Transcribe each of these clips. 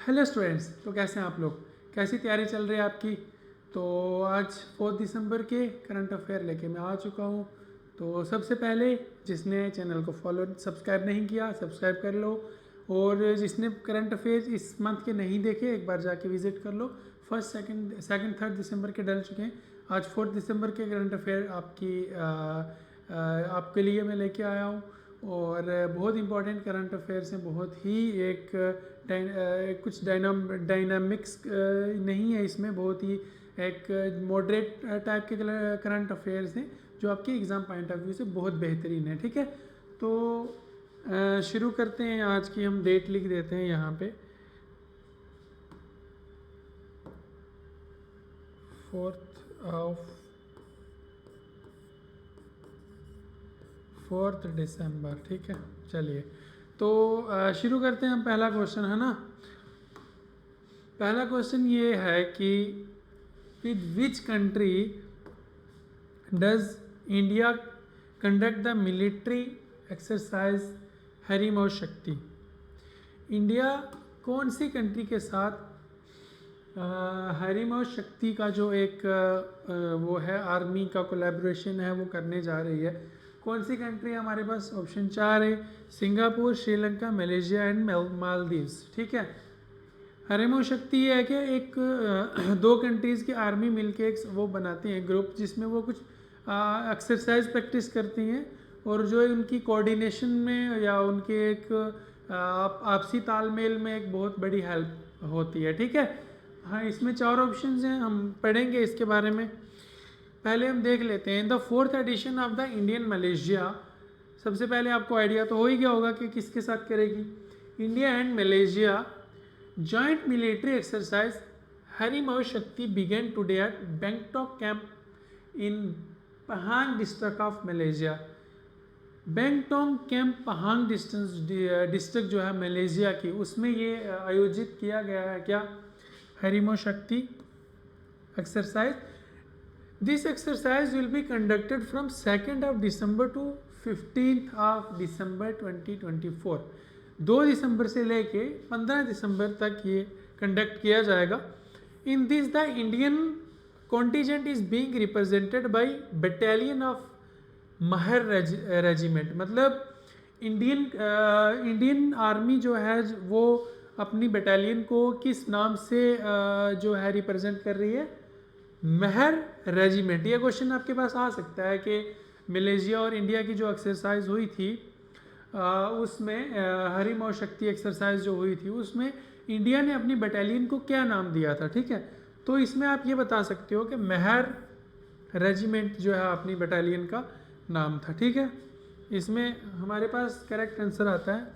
Hello students, तो कैसे हैं आप लोग? कैसी तैयारी चल रही है आपकी? तो आज 4 दिसंबर के करंट अफेयर लेके मैं आ चुका हूँ। तो सबसे पहले जिसने चैनल को फॉलो सब्सक्राइब नहीं किया, सब्सक्राइब कर लो। और जिसने करंट अफेयर इस मंथ के नहीं देखे, एक बार जाके विजिट कर लो। फर्स्ट सेकंड थर्ड दिसंबर के डल चुके हैं। आज 4 दिसंबर के करंट अफेयर आपके लिए मैं लेके आया हूँ। और बहुत इंपॉर्टेंट करंट अफेयर्स हैं, बहुत ही एक कुछ डायनामिक्स नहीं है इसमें, बहुत ही एक मॉडरेट टाइप के करंट अफेयर्स हैं जो आपके एग्ज़ाम पॉइंट ऑफ व्यू से बहुत बेहतरीन है। ठीक है, तो शुरू करते हैं। आज की हम डेट लिख देते हैं यहाँ पे, 4 दिसंबर। ठीक है, चलिए तो शुरू करते हैं हम। पहला क्वेश्चन है ना, पहला क्वेश्चन ये है कि with which country does India conduct the military exercise Harimau Shakti? India कौन सी कंट्री के साथ हरिमौर शक्ति का जो एक वो है, आर्मी का कोलैबोरेशन है, वो करने जा रही है? कौन सी कंट्री हमारे पास? ऑप्शन 4 है, Singapore, Sri Lanka, Malaysia and Maldives. ठीक है, हरिमौर शक्ति ये है कि एक दो कंट्रीज़ की आर्मी मिलके एक वो बनाती हैं ग्रुप, जिसमें वो कुछ एक्सरसाइज प्रैक्टिस करती हैं, और जो है उनकी कोऑर्डिनेशन में या उनके एक आपसी तालमेल में एक बहुत बड़ी हेल्प होती है। ठीक है, हाँ, इसमें 4 ऑप्शंस हैं, हम पढ़ेंगे इसके बारे में। पहले हम देख लेते हैं the 4th edition of the Indian Malaysia. सबसे पहले आपको आइडिया तो हो ही गया होगा कि किसके साथ करेगी। India and Malaysia joint military exercise Harimau Shakti began today at Bentong camp in Pahang district of Malaysia. Bentong camp Pahang district जो है मलेशिया की, उसमें ये आयोजित किया गया है क्या, Harimau Shakti exercise. This exercise will be conducted from 2nd of December to 15th of December 2024। 2 दिसंबर से लेके 15 दिसंबर तक ये कंडक्ट किया जाएगा। In this the Indian contingent is being represented by battalion of Mahar regiment. मतलब इंडियन आर्मी जो है वो अपनी बटालियन को किस नाम से जो है रिप्रेजेंट कर रही है? महर रेजिमेंट। ये क्वेश्चन आपके पास आ सकता है कि मलेशिया और इंडिया की जो एक्सरसाइज हुई थी उसमें हरिमौर शक्ति एक्सरसाइज जो हुई थी उसमें इंडिया ने अपनी बटालियन को क्या नाम दिया था? ठीक है, तो इसमें आप ये बता सकते हो कि महर रेजिमेंट जो है अपनी बटालियन का नाम था। ठीक है, इसमें हमारे पास करेक्ट आंसर आता है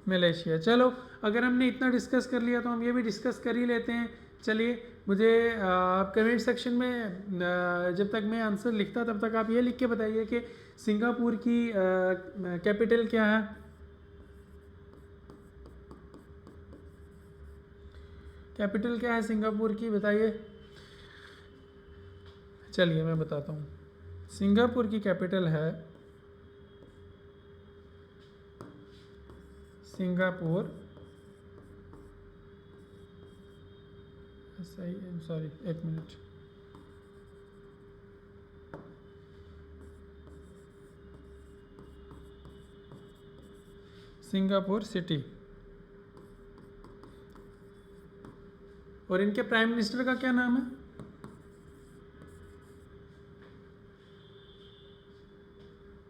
मलेशिया। चलो, अगर हमने इतना डिस्कस कर लिया तो हम ये भी डिस्कस कर ही लेते हैं। चलिए, मुझे कमेंट सेक्शन में जब तक मैं आंसर लिखता तब तक आप ये लिख के बताइए कि सिंगापुर की कैपिटल क्या है? कैपिटल क्या है सिंगापुर की, बताइए। चलिए मैं बताता हूँ, सिंगापुर की कैपिटल है सिंगापुर। सही, सॉरी, एक मिनट। Singapore city. और इनके प्राइम मिनिस्टर का क्या नाम है?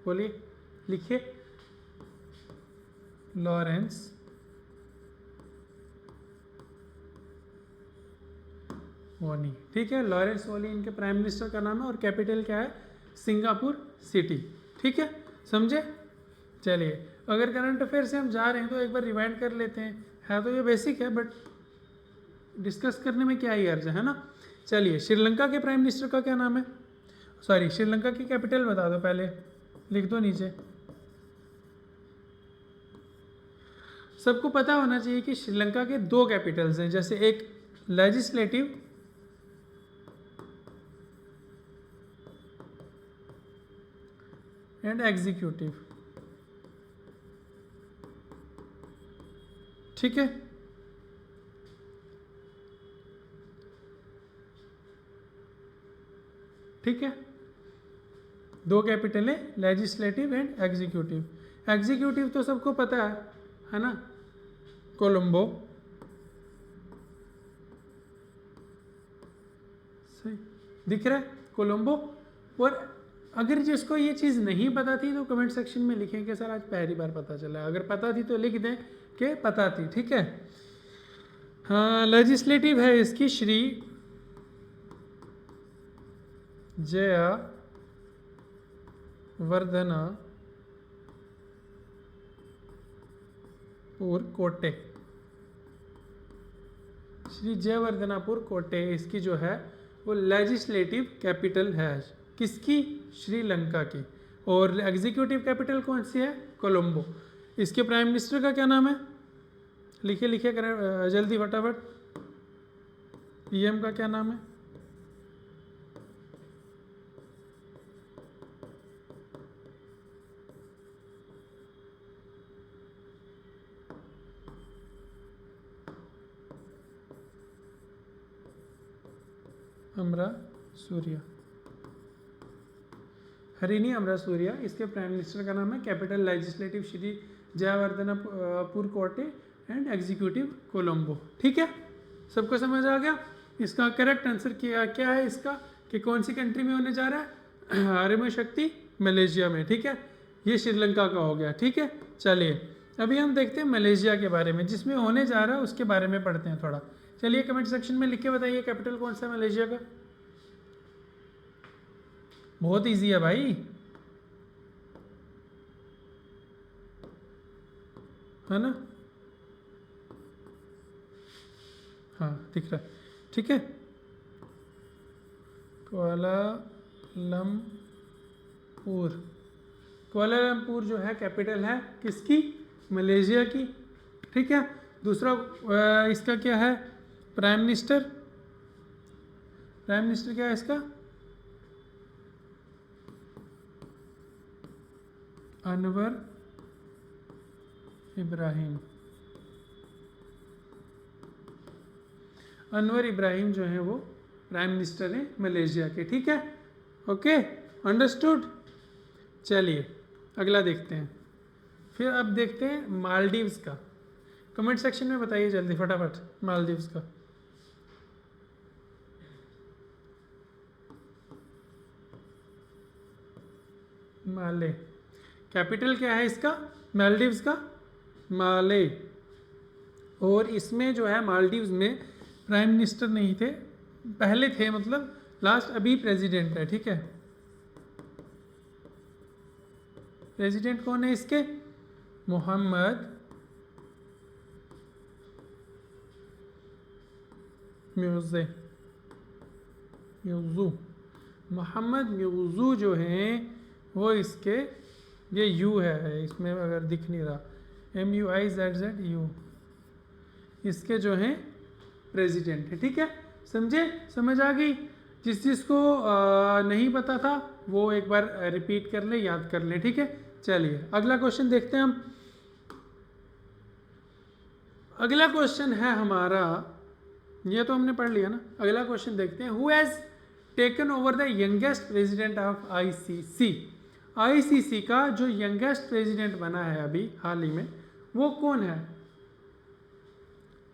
बोलिए, लिखिए। लॉरेंस वोनी। ठीक है, लॉरेंस वोनी इनके प्राइम मिनिस्टर का नाम है, और कैपिटल क्या है? Singapore city. ठीक है, समझे? चलिए, अगर करंट अफेयर से हम जा रहे हैं तो एक बार रिवाइंड कर लेते हैं। है तो ये बेसिक है, बट डिस्कस करने में क्या ही अर्ज है ना। चलिए, श्रीलंका के प्राइम मिनिस्टर का क्या नाम है? सॉरी, श्रीलंका की कैपिटल बता दो, पहले लिख दो नीचे। सबको पता होना चाहिए कि श्रीलंका के 2 कैपिटल्स हैं, जैसे एक लेजिस्लेटिव एंड एग्जीक्यूटिव। ठीक है, ठीक है, दो कैपिटल है, लेजिस्लेटिव एंड एग्जीक्यूटिव। एग्जीक्यूटिव तो सबको पता है ना, कोलंबो। सही दिख रहा है, कोलंबो। और अगर जिसको ये चीज़ नहीं पता थी तो कमेंट सेक्शन में लिखें कि सर आज पहली बार पता चला। अगर पता थी तो लिख दें कि पता थी, ठीक है। हाँ, लेजिस्लेटिव है इसकी श्री जया वर्धनापुर कोटे। श्री जयवर्धनापुर कोटे इसकी जो है वो लेजिस्लेटिव कैपिटल है। किसकी? श्रीलंका की। और एग्जीक्यूटिव कैपिटल कौन सी है? कोलंबो। इसके प्राइम मिनिस्टर का क्या नाम है? लिखे लिखे करें जल्दी फटाफट। पीएम का क्या नाम है? अमरा सूर्या, हरिनी अमरा सूर्या। इसके प्राइम मिनिस्टर का नाम है। कैपिटल लेजिस्लेटिव श्री जयवर्धनापुर कोटे एंड एग्जीक्यूटिव कोलंबो। ठीक है, सबको समझ आ गया? इसका करेक्ट आंसर क्या है इसका कि कौन सी कंट्री में होने जा रहा है? आर्यमय शक्ति मलेशिया में। ठीक है, ये श्रीलंका का हो गया। ठीक है, चलिए अभी हम देखते हैं मलेशिया के बारे में, जिसमें होने जा रहा है उसके बारे में पढ़ते हैं थोड़ा। चलिए कमेंट सेक्शन में लिख के बताइए कैपिटल कौन सा है मलेशिया का। बहुत इजी है भाई, है ना? हाँ दिख रहा है, ठीक है। कुआलालंपुर, कुआलालंपुर जो है कैपिटल है किसकी? मलेशिया की। ठीक है, दूसरा इसका क्या है? Prime minister. प्राइम मिनिस्टर क्या है इसका? अनवर इब्राहिम। अनवर इब्राहिम जो है वो प्राइम मिनिस्टर है मलेशिया के। ठीक है, ओके, अंडरस्टूड। चलिए अगला देखते हैं। फिर अब देखते हैं मालदीव्स का। कमेंट सेक्शन में बताइए जल्दी फटाफट मालदीव्स का। माले, कैपिटल क्या है इसका? मालदीव्स का माले। और इसमें जो है मालदीव्स में प्राइम मिनिस्टर नहीं थे, पहले थे मतलब, लास्ट अभी प्रेसिडेंट है। ठीक है, प्रेसिडेंट कौन है इसके? मोहम्मद म्यूज़ू। मोहम्मद म्यूज़ू जो हैं वो इसके, ये यू है इसमें अगर दिख नहीं रहा, MUIZZU, इसके जो हैं प्रेसिडेंट है। ठीक है, समझे? समझ आ गई? जिसको नहीं पता था वो एक बार रिपीट कर ले, याद कर ले। ठीक है, चलिए अगला क्वेश्चन देखते हैं हम। अगला क्वेश्चन है हमारा, ये तो हमने पढ़ लिया ना। अगला क्वेश्चन देखते हैं। Who has taken over the youngest president of ICC। ICC का जो यंगेस्ट प्रेसिडेंट बना है अभी हाल ही में, वो कौन है?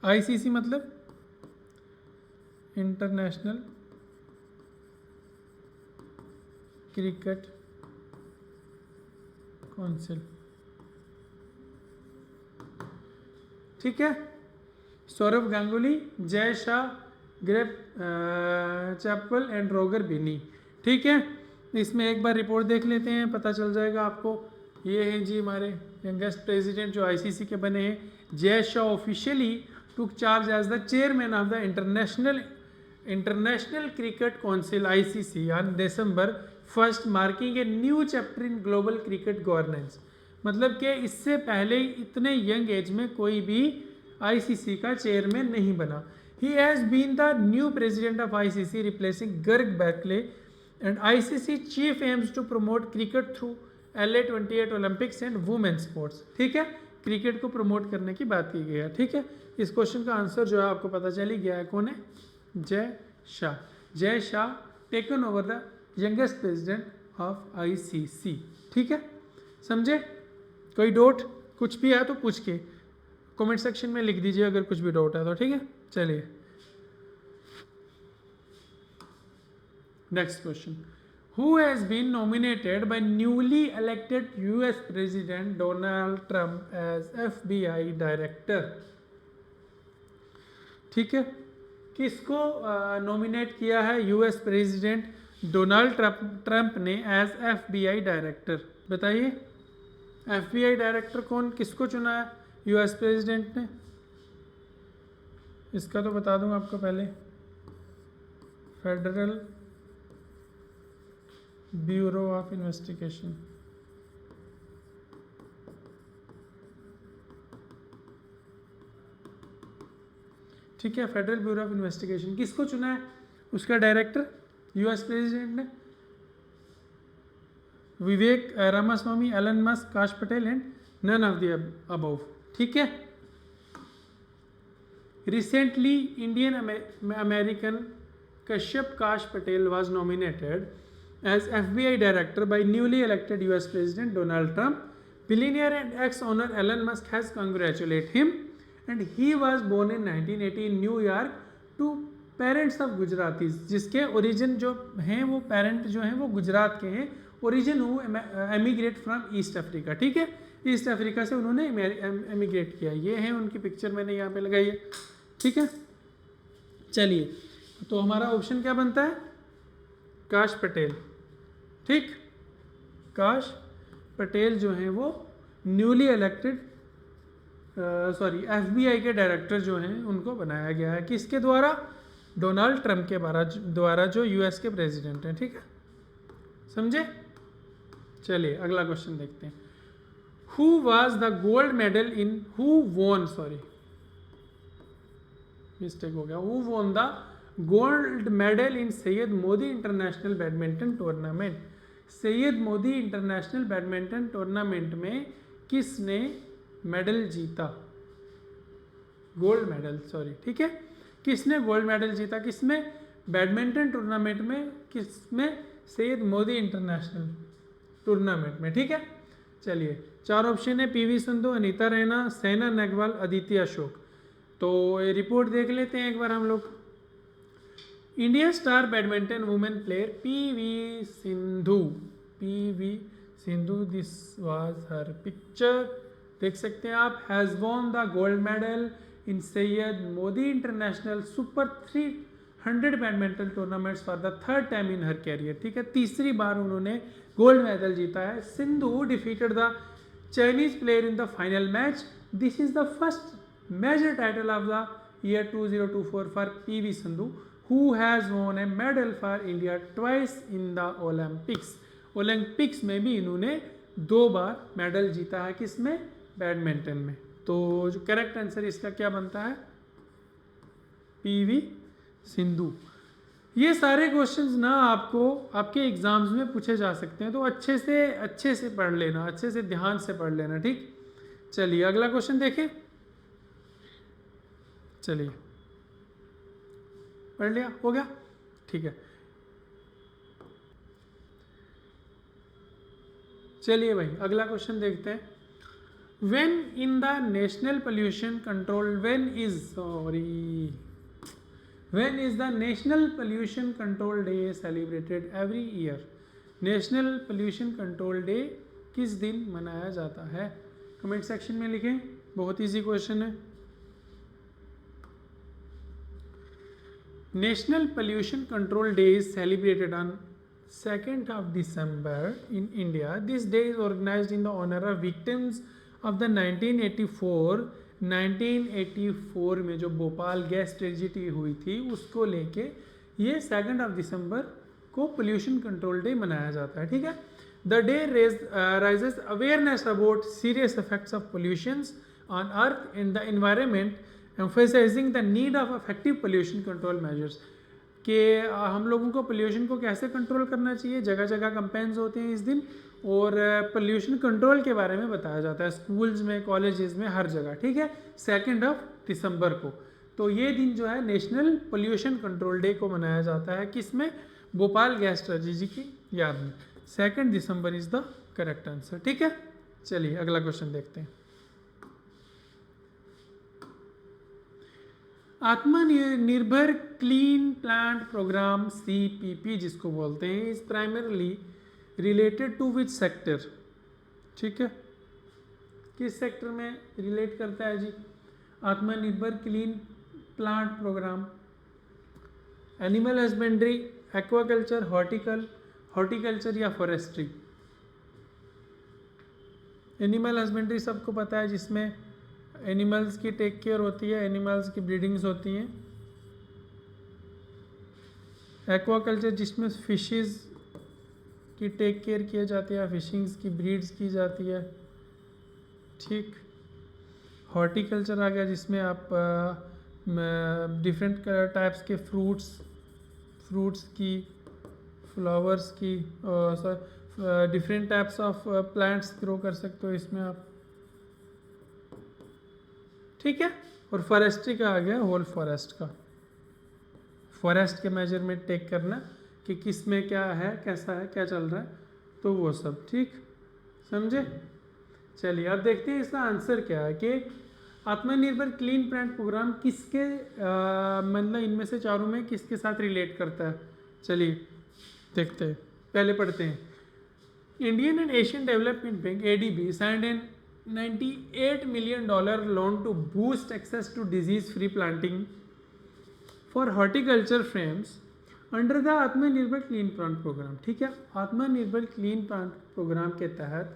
ICC मतलब इंटरनेशनल क्रिकेट काउंसिल। ठीक है, Saurav Ganguly, Jay Shah, grep chapel and रोगर बिनी। ठीक है, इसमें एक बार रिपोर्ट देख लेते हैं, पता चल जाएगा आपको। ये हैं जी हमारे यंगेस्ट प्रेसिडेंट जो ICC के बने हैं। Jay Shah officially took charge as the chairman of the International Cricket Council ICC on December 1st, marking a new chapter in global cricket governance. मतलब कि इससे पहले इतने यंग एज में कोई भी ICC का चेयरमैन नहीं बना। He has been the new president of ICC replacing Greg Barclay, and ICC chief aims to promote cricket through LA 28 Olympics and women sports. ठीक है, क्रिकेट को प्रमोट करने की बात की गई है। ठीक है, इस क्वेश्चन का आंसर जो है आपको पता चल ही गया है, कौन है? Jay Shah. Jay Shah taken over the youngest president of ICC। ठीक है, समझे? कोई डाउट कुछ भी है तो पूछ के कमेंट सेक्शन में लिख दीजिए अगर कुछ भी डाउट है तो। ठीक है, चलिए next question. Who has been nominated by newly elected US President Donald Trump as FBI Director? ठीक है, किसको नॉमिनेट किया है यूएस प्रेसिडेंट डोनाल्ड ट्रंप ने एज FBI डायरेक्टर? बताइए, FBI डायरेक्टर कौन, किसको चुना है यूएस प्रेसिडेंट ने? इसका तो बता दूं आपको पहले, फेडरल ब्यूरो ऑफ इन्वेस्टिगेशन। ठीक है, फेडरल ब्यूरो ऑफ इन्वेस्टिगेशन किसको चुना है उसका डायरेक्टर यूएस प्रेसिडेंट ने? विवेक Ramaswamy, Elon Musk, Kash Patel and none of the above. ठीक है, recently Indian American Kashyap Kash Patel was nominated as FBI director by newly elected US President Donald Trump. Billionaire and ex-owner Elon Musk has congratulated him, and he was born in 1980 in New York to parents of Gujaratis, जिसके origin जो हैं वो parent जो हैं वो गुजरात के हैं, origin वो एमिग्रेट फ्रॉम ईस्ट अफ्रीका। ठीक है, ईस्ट अफ्रीका से उन्होंने एमिग्रेट किया। ये है उनकी पिक्चर मैंने यहाँ पे लगाई है। ठीक है, चलिए तो हमारा ऑप्शन क्या बनता है? काश पटेल। ठीक, काश पटेल जो हैं वो न्यूली इलेक्टेड FBI के डायरेक्टर जो हैं उनको बनाया गया है। किसके द्वारा? डोनाल्ड ट्रंप के द्वारा जो US के प्रेसिडेंट हैं। ठीक है, समझे? चलिए अगला क्वेश्चन देखते हैं। Who was the gold medal in mistake हो गया, who won the gold medal in Syed Modi international badminton tournament? Syed Modi international badminton tournament में किसने मेडल जीता? Gold medal, sorry. ठीक है, किसने गोल्ड मेडल जीता? किसमें? बैडमिंटन टूर्नामेंट में। किसमें? सैयद मोदी इंटरनेशनल टूर्नामेंट में। ठीक है, चलिए चार ऑप्शन है, PV सिंधु, अनीता रैना, साइना नेहवाल, अदिति अशोक। तो ये रिपोर्ट देख लेते हैं एक बार हम लोग। Indian star badminton women player PV Sindhu, this was her picture, देख सकते हैं आप, has won the gold medal in Syed Modi International super 300 badminton tournaments for the third time in her career. ठीक है, तीसरी बार उन्होंने गोल्ड मेडल जीता है। Sindhu defeated the Chinese player in the final match. This is the first major title of the year 2024 for PV Sindhu, who has won a medal for India twice in the Olympics. Olympics में भी इन्होंने 2 बार medal जीता है। किसमें? Badminton में। तो जो correct answer इसका क्या बनता है? PV सिंधु। ये सारे क्वेश्चंस ना आपको आपके एग्जाम्स में पूछे जा सकते हैं, तो अच्छे से पढ़ लेना, अच्छे से ध्यान से पढ़ लेना। ठीक, चलिए अगला क्वेश्चन देखें। चलिए पढ़ लिया, हो गया? ठीक है, चलिए भाई अगला क्वेश्चन देखते हैं। When in the National Pollution Control when is the National Pollution Control Day celebrated every year? National pollution control day किस दिन मनाया जाता है? कमेंट सेक्शन में लिखें, बहुत इजी क्वेश्चन है। National pollution control day is celebrated on 2nd of December in India. This day is organized in the honor of victims of the 1984 में जो भोपाल गैस ट्रेजिडी हुई थी उसको लेके ये 2nd of December को पोल्यूशन कंट्रोल डे मनाया जाता है। ठीक है, the day raises awareness about serious effects of pollutions on earth and the environment, emphasizing the need of effective pollution control measures. कि हम लोगों को पोल्यूशन को कैसे कंट्रोल करना चाहिए। जगह जगह कैंपेन्स होते हैं इस दिन और पोल्यूशन कंट्रोल के बारे में बताया जाता है स्कूल्स में, कॉलेजेस में, हर जगह। ठीक है, 2nd of December को। तो ये दिन जो है नेशनल पोल्यूशन कंट्रोल डे को मनाया जाता है। किस में? भोपाल गैस ट्रेजेडी की याद में। 2 दिसंबर इज द करेक्ट आंसर। ठीक है, चलिए अगला क्वेश्चन देखते हैं। आत्मनिर्भर क्लीन प्लांट प्रोग्राम CPP जिसको बोलते हैं is primarily related to which sector. ठीक है, किस सेक्टर में रिलेट करता है जी Aatmanirbhar Clean Plant Programme? Animal husbandry, aquaculture, horticulture या फॉरेस्ट्री? एनिमल हस्बेंड्री सबको पता है, जिसमें एनिमल्स की टेक केयर होती है, एनिमल्स की ब्रीडिंग्स होती हैं। एक्वाकल्चर जिसमें फिशेस की टेक केयर किया जाती है, फिशिंग्स की ब्रीड्स की जाती है। ठीक, हॉर्टिकल्चर आ गया जिसमें आप डिफरेंट टाइप्स के फ्रूट्स की, फ्लावर्स की, different types of plants grow कर सकते हो इसमें आप। ठीक है, और फॉरेस्ट्री का आ गया होल फॉरेस्ट का, फॉरेस्ट के मेजरमेंट टेक करना कि किस में क्या है, कैसा है, क्या चल रहा है, तो वो सब। ठीक, समझे? चलिए अब देखते हैं इसका आंसर क्या है कि आत्मनिर्भर क्लीन प्लांट प्रोग्राम किसके मतलब इनमें से चारों में किसके साथ रिलेट करता है। चलिए देखते हैं, पहले पढ़ते हैं। Indian and Asian development bank ADB signed an $98 million loan to boost access to disease-free planting for horticulture frames under the आत्मनिर्भर क्लीन प्लांट प्रोग्राम। ठीक है, आत्मनिर्भर क्लीन प्लांट प्रोग्राम के तहत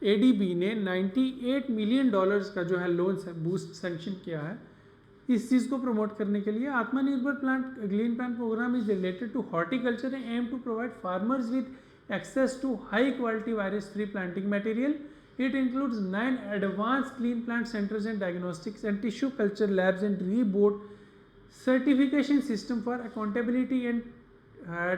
ADB ने $98 million का जो है लोन बूस्ट सैंक्शन किया है इस चीज़ को प्रमोट करने के लिए। Aatmanirbhar Clean Plant Programme is related to horticulture and aim to provide farmers with access to high quality virus free planting material. It includes 9 advanced clean plant centers and diagnostics and tissue culture labs and reboot certification system for accountability and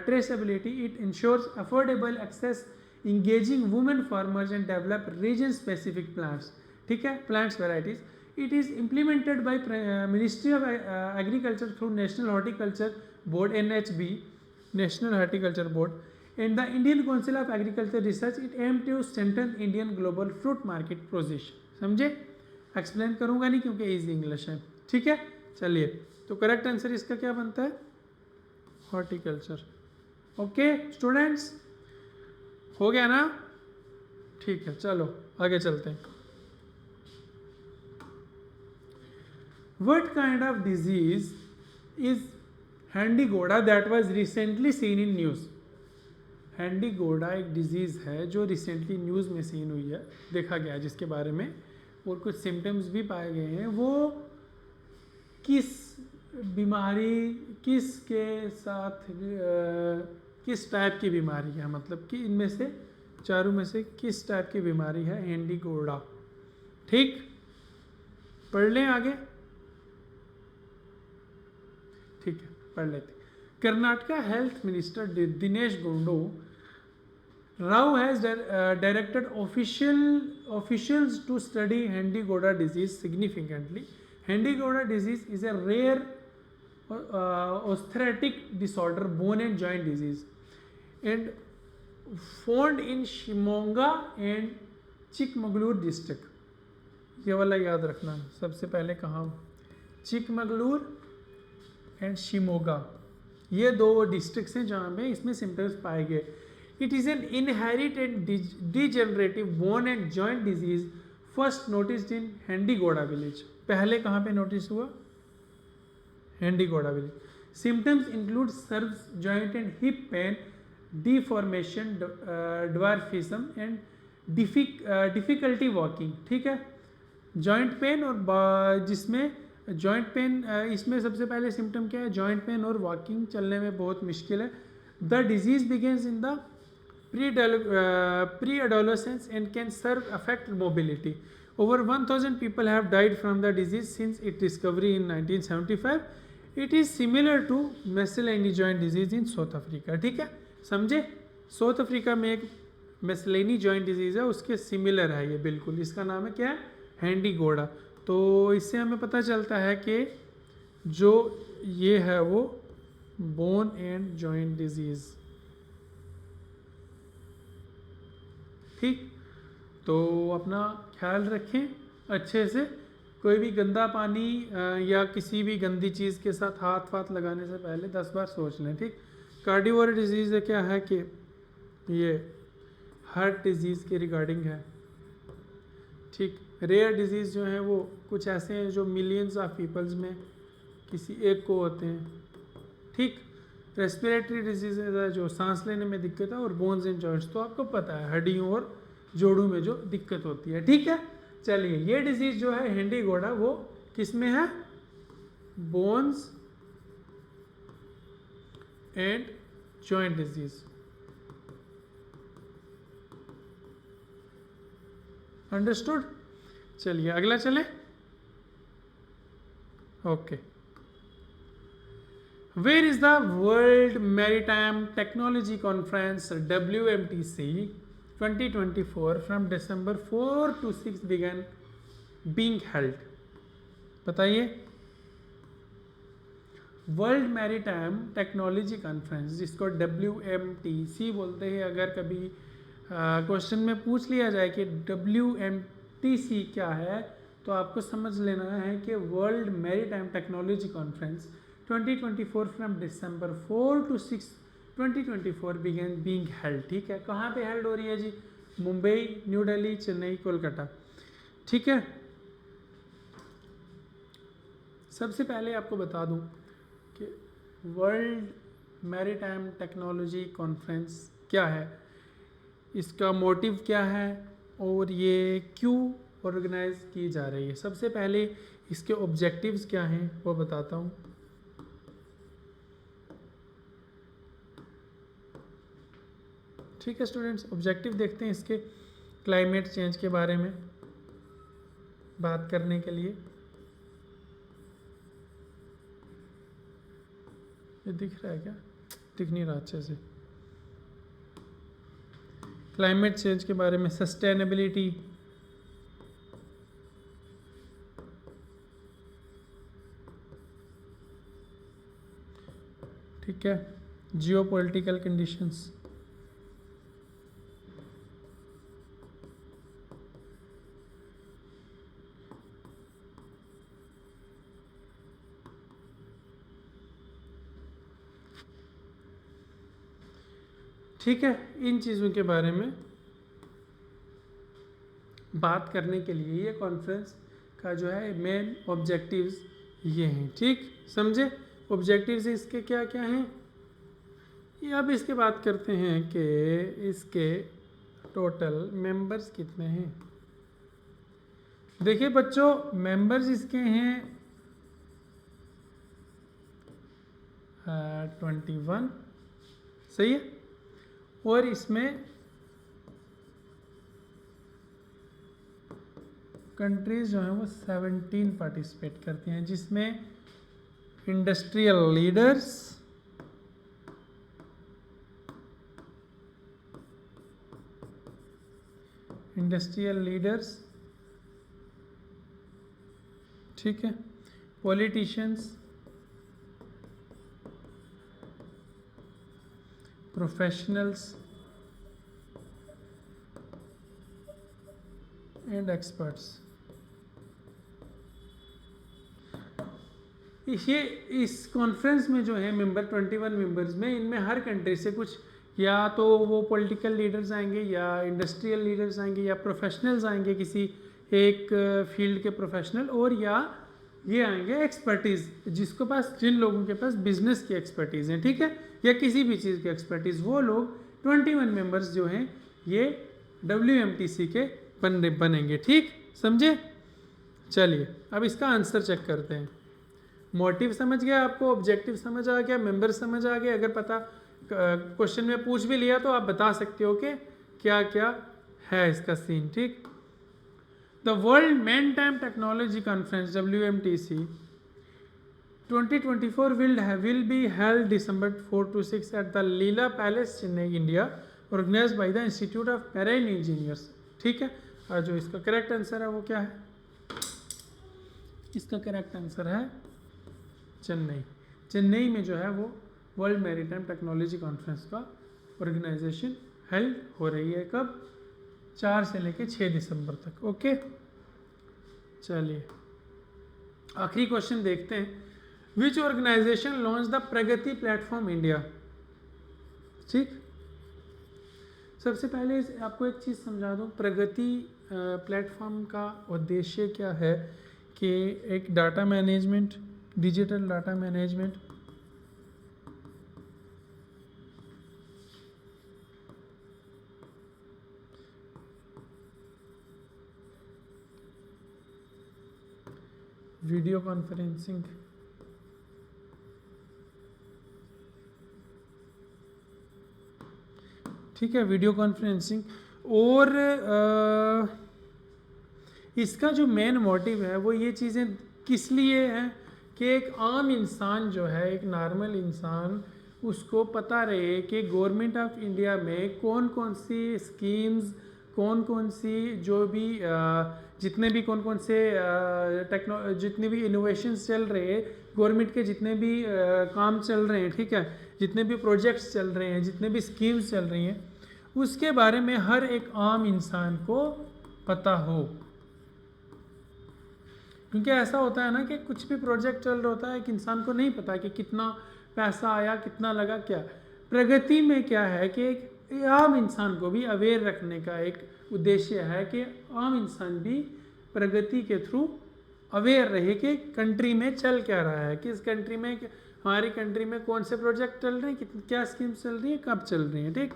traceability. It ensures affordable access, engaging women farmers and develop region specific plants. ठीक है, plants varieties. It is implemented by Ministry of Agriculture through National Horticulture Board NHB, National Horticulture Board. In the Indian Council of Agriculture Research, it aimed to strengthen Indian global fruit market position. समझे? Explain करूंगा नहीं क्योंकि easy English है। ठीक है, चलिए तो correct answer इसका क्या बनता है? हॉर्टिकल्चर। ओके स्टूडेंट्स, हो गया ना? ठीक है, चलो आगे चलते हैं। What kind of disease is handy गोडा that was recently seen in news? Handy गोडा एक डिज़ीज़ है जो रिसेंटली न्यूज़ में सीन हुई है, देखा गया जिसके बारे में, और कुछ सिम्टम्स भी पाए गए हैं। वो किस बीमारी, किसके साथ किस टाइप की बीमारी है, मतलब कि इनमें से चारों में से किस टाइप की बीमारी है हैंडी गोडा? ठीक, पढ़ लें आगे। ठीक है, पढ़ लेते। Karnataka Health Minister Dinesh Gundu Rao has directed officials to study Handy Goda disease significantly. Handy Goda disease is a rare osteoarthritic disorder, bone and joint disease, and found in Shimoga and Chikmagalur district. ये वाला याद रखना सबसे पहले, कहाँ? Chikmagalur and Shimoga, ये 2 districts हैं जहाँ पे इसमें सिम्टम्स पाए गए। It is an inherited degenerative bone and joint disease first noticed in Hendigoda village. पहले कहाँ पे नोटिस हुआ? Hendigoda village. Symptoms include severe, joint and hip pain, deformation, dwarfism and difficulty walking. ठीक है, जॉइंट पेन और जिसमें joint pain, इसमें सबसे पहले सिम्टम क्या है? जॉइंट पेन और वॉकिंग, चलने में बहुत मुश्किल है। The disease begins in the pre adolescence and can severe affect mobility. Over 1000 people have died from the disease since its discovery in 1975. It is similar to Messalini joint disease in South Africa. ठीक है, समझे? South Africa में एक मेसलेनी joint disease है, उसके similar है ये बिल्कुल। इसका नाम है क्या है? हैंडी गोडा। तो इससे हमें पता चलता है कि जो ये है वो बोन एंड जॉइंट डिजीज़ ठीक, तो अपना ख्याल रखें अच्छे से। कोई भी गंदा पानी या किसी भी गंदी चीज़ के साथ हाथ वाथ लगाने से पहले 10 बार सोच लें, ठीक। कार्डियोवैस्कुलर डिजीज़ क्या है कि ये हार्ट डिजीज़ के रिगार्डिंग है, ठीक। रेयर डिजीज़ जो है वो कुछ ऐसे हैं जो मिलियंस ऑफ पीपल्स में किसी एक को होते हैं, ठीक। रेस्पिरेटरी डिजीज़ है जो सांस लेने में दिक्कत है, और बोन्स एंड जॉइंट्स तो आपको पता है हड्डियों और जोड़ों में जो दिक्कत होती है, ठीक है। चलिए, ये डिजीज़ जो है हैंडी घोड़ा वो किस में है? Bones and joint disease. Understood. चलिए अगला चले। Okay, where is the World Maritime Technology Conference WMTC 2024 from December 4 to 6 began being held? बताइए। वर्ल्ड मैरीटाइम टेक्नोलॉजी कॉन्फ्रेंस, जिसको WMTC बोलते हैं, अगर कभी क्वेश्चन में पूछ लिया जाए कि WMTC क्या है, तो आपको समझ लेना है कि World Maritime Technology Conference 2024 from December 4 to 6 2024 began being held, ठीक है। कहाँ पे हेल्ड हो रही है जी? मुंबई, न्यू दिल्ली, चेन्नई, कोलकाता, ठीक है। सबसे पहले आपको बता दूं कि वर्ल्ड मैरीटाइम टेक्नोलॉजी कॉन्फ्रेंस क्या है, इसका मोटिव क्या है और ये क्यों ऑर्गेनाइज की जा रही है। सबसे पहले इसके ऑब्जेक्टिव्स क्या हैं वो बताता हूँ। ठीक है स्टूडेंट्स, ऑब्जेक्टिव देखते हैं इसके। क्लाइमेट चेंज के बारे में बात करने के लिए, ये दिख रहा है क्या? दिख नहीं रहा अच्छे से। क्लाइमेट चेंज के बारे में, सस्टेनेबिलिटी, ठीक है, जियो पॉलिटिकल कंडीशंस, ठीक है। इन चीज़ों के बारे में बात करने के लिए ये कॉन्फ्रेंस का जो है मेन ऑब्जेक्टिव्स ये हैं, ठीक, समझे। ऑब्जेक्टिव्स इसके क्या क्या हैं ये अब इसके बात करते हैं कि इसके टोटल मेंबर्स कितने हैं। देखिए बच्चों, मेंबर्स इसके हैं 21, सही है, और इसमें कंट्रीज जो हैं वो 17 पार्टिसिपेट करती हैं, जिसमें इंडस्ट्रियल लीडर्स, ठीक है, पॉलिटिशियंस, प्रोफेशनल्स एंड एक्सपर्ट्स। ये इस कॉन्फ्रेंस में जो है मेंबर 21 मेंबर्स में, इनमें हर कंट्री से कुछ या तो वो पॉलिटिकल लीडर्स आएंगे या इंडस्ट्रियल लीडर्स आएंगे या प्रोफेशनल्स आएंगे, किसी एक फील्ड के प्रोफेशनल, और या ये आएंगे एक्सपर्टीज़, जिन लोगों के पास बिजनेस की एक्सपर्टीज़ है, ठीक है, या किसी भी चीज़ की एक्सपर्टीज़, वो लोग 21 मेंबर्स जो हैं ये WMTC के बनेंगे, ठीक, समझे। चलिए अब इसका आंसर चेक करते हैं। मोटिव समझ गया आपको, ऑब्जेक्टिव समझ आ गया, मेंबर समझ आ गया। अगर पता क्वेश्चन में पूछ भी लिया तो आप बता सकते हो कि क्या क्या है इसका सीन, ठीक। The World Maritime Technology Conference WMTC 2024 will be held December 4 to 6 at the Leela Palace, Chennai, India, organized by the Institute of Marine Engineers, ठीक है। और जो इसका करेक्ट आंसर है वो क्या है? इसका करेक्ट आंसर है चेन्नई में जो है वो वर्ल्ड मैरीटाइम टेक्नोलॉजी कॉन्फ्रेंस का ऑर्गेनाइजेशन हेल्ड हो रही है। कब? 4 से लेके 6 दिसंबर तक। ओके, चलिए आखिरी क्वेश्चन देखते हैं। Which organization launch the Pragati platform India. ठीक, सबसे पहले आपको एक चीज़ समझा दूँ, प्रगति प्लेटफॉर्म का उद्देश्य क्या है कि एक data management, digital data management, video conferencing, ठीक है, वीडियो कॉन्फ्रेंसिंग, और इसका जो मेन मोटिव है वो ये चीज़ें किस लिए हैं कि एक आम इंसान जो है, एक नॉर्मल इंसान, उसको पता रहे कि गवर्नमेंट ऑफ इंडिया में कौन कौन सी स्कीम्स, कौन कौन सी जो भी जितने भी कौन कौन से जितने भी इनोवेशंस चल रहे हैं, गवर्नमेंट के जितने भी काम चल रहे हैं, ठीक है, जितने भी प्रोजेक्ट्स चल रहे हैं, जितने भी स्कीम्स चल रही हैं, उसके बारे में हर एक आम इंसान को पता हो। क्योंकि ऐसा होता है ना कि कुछ भी प्रोजेक्ट चल रहा होता है, एक इंसान को नहीं पता कि कितना पैसा आया, कितना लगा, क्या। प्रगति में क्या है कि एक आम इंसान को भी अवेयर रखने का एक उद्देश्य है कि आम इंसान भी प्रगति के थ्रू अवेयर रहे कि कंट्री में चल क्या रहा है, किस कंट्री में, हमारी कंट्री में कौन से प्रोजेक्ट चल रहे हैं, क्या स्कीम्स चल रही हैं, कब चल रही हैं। ठीक,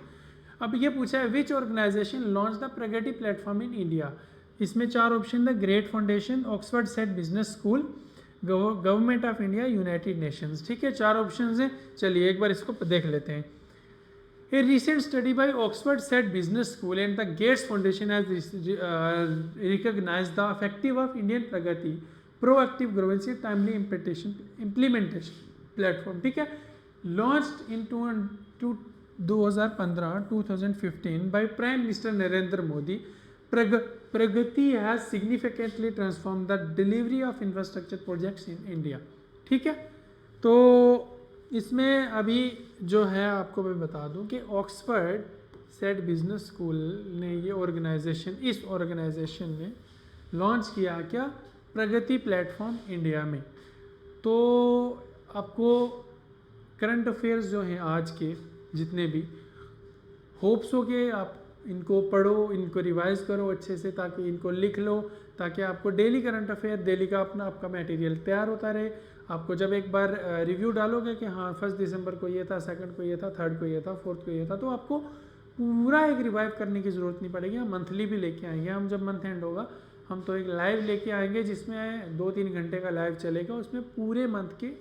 अब ये पूछा है which organization launch the Pragati platform in India. इसमें 4 ऑप्शन है, great foundation, Oxford Said business school, government of India, United Nations. ठीक है, 4 ऑप्शन हैं। चलिए एक बार इसको देख लेते हैं। A recent study by Oxford said Business School and the Gates Foundation has recognized the effective of Indian Pragati, proactive governance, timely implementation platform. ठीक है, launched in 2015 by Prime Minister Narendra Modi, Pragati has significantly transformed the delivery of infrastructure projects in India. ठीक है, तो इसमें अभी जो है आपको मैं बता दूं कि ऑक्सफर्ड सेट बिजनेस स्कूल ने ये ऑर्गेनाइजेशन, इस ऑर्गेनाइजेशन ने लॉन्च किया क्या, प्रगति प्लेटफॉर्म इंडिया में। तो आपको करंट अफेयर्स जो हैं आज के जितने भी, होप्स हो कि आप इनको पढ़ो, इनको रिवाइज करो अच्छे से, ताकि इनको लिख लो, ताकि आपको डेली करंट अफेयर, डेली का आपका मटेरियल तैयार होता रहे। आपको जब एक बार रिव्यू डालोगे कि हाँ 1 दिसंबर को ये था, 2 को ये था, 3 को ये था, 4 को ये था, तो आपको पूरा एक रिवाइव करने की ज़रूरत नहीं पड़ेगी। हम मंथली भी लेके आएंगे, हम जब मंथ एंड होगा हम तो एक लाइव लेके आएंगे जिसमें 2-3 घंटे का लाइव चलेगा, उसमें पूरे मंथ के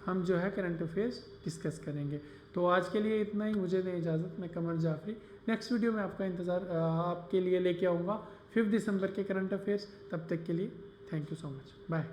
हम जो है करंट अफेयर्स डिस्कस करेंगे। तो आज के लिए इतना ही, मुझे दें इजाज़त। मैं कमर जाफरी, नेक्स्ट वीडियो में आपका इंतज़ार आपके लिए लेके आऊँगा 5 दिसंबर के करंट अफेयर्स। तब तक के लिए thank you so much, bye.